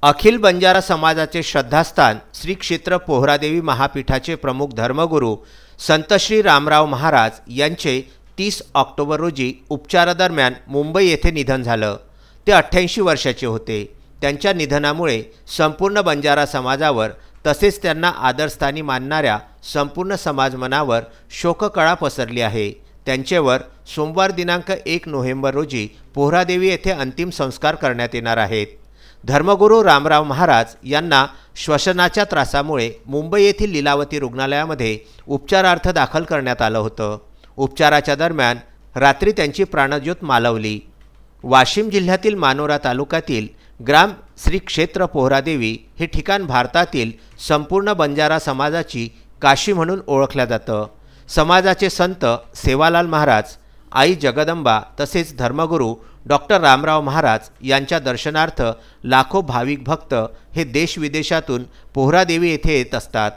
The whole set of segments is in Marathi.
अखिल बंजारा समाजाचे श्रद्धास्थान श्री क्षेत्र पोहरादेवी महापीठाचे प्रमुख धर्मगुरू संत श्री रामराव महाराज यांचे 30 ऑक्टोबर रोजी उपचारादरम्यान मुंबई येथे निधन झालं। ते 88 वर्षाचे होते। त्यांच्या निधनामुळे संपूर्ण बंजारा समाजावर तसेच त्यांना आदरस्थानी मानणाऱ्या संपूर्ण समाजमनावर शोककळा पसरली आहे। त्यांच्यावर सोमवार दिनांक 1 नोव्हेंबर रोजी पोहरादेवी येथे अंतिम संस्कार करण्यात येणार आहेत। धर्मगुरू रामराव महाराज यांना श्वसनाच्या त्रासामुळे मुंबई येथील लीलावती रुग्णालयामध्ये उपचारार्थ दाखल करण्यात आलं होतं। उपचाराच्या दरम्यान रात्री त्यांची प्राणज्योत मालवली। वाशिम जिल्ह्यातील मानोरा तालुक्यातील ग्राम श्री क्षेत्र पोहरादेवी हे ठिकाण भारतातील संपूर्ण बंजारा समाजाची काशी म्हणून ओळखलं जातं। समाजाचे संत सेवालाल महाराज, आई जगदंबा तसेच धर्मगुरू डॉक्टर रामराव महाराज यांच्या दर्शनार्थ लाखो भाविक भक्त हे देश विदेशातून पोहरादेवी येथे येत असतात।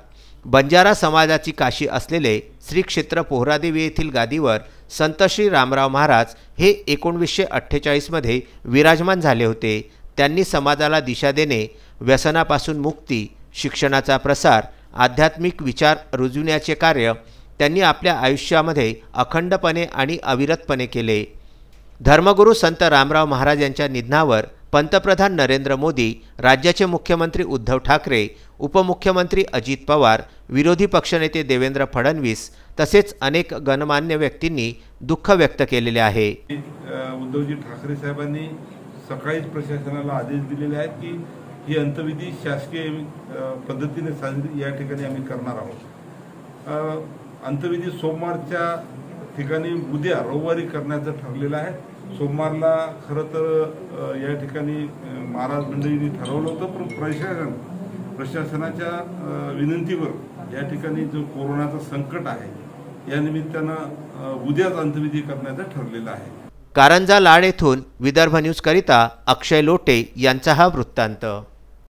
बंजारा समाजाची काशी असलेले श्री क्षेत्र पोहरादेवी येथील गादीवर संत श्री रामराव महाराज हे 1948 मध्ये विराजमान झाले होते। त्यांनी समाजाला दिशा देणे, व्यसनापासून मुक्ती, शिक्षणाचा प्रसार, आध्यात्मिक विचार रुजविण्याचे कार्य त्यांनी आपल्या आयुष्यामध्ये अखंडपणे आणि अविरतपणे केले। धर्मगुरू संत रामराव महाराज यांच्या निधनावर पंतप्रधान नरेंद्र मोदी, राज्याचे मुख्यमंत्री उद्धव ठाकरे, उपमुख्यमंत्री अजित पवार, विरोधी पक्षनेते देवेंद्र फडणवीस तसेच अनेक गणमान्य व्यक्तींनी दुःख व्यक्त केलेले आहे। उद्धवजी ठाकरे साहेबांनी सकाळीच प्रशासनाला आदेश दिलेले आहेत की ही अंत्यविधी शासकीय पद्धतीने साजरी या ठिकाणी आम्ही करणार आहोत। अंत्यविधी सोमवारच्या ठिकाणी उद्या रविवारी करण्याचं ठरलेलं आहे। सोमवारला खरं तर या ठिकाणी महाराज मंडळींनी ठरवलं होतं, पण प्रशासनाच्या विनंतीवर या ठिकाणी जो कोरोनाचं संकट आहे या निमित्तानं उद्याच अंत्यविधी करण्याचं ठरलेलं आहे। कारंजा लाड येथून विदर्भ न्यूज करिता अक्षय लोटे यांचा हा वृत्तांत।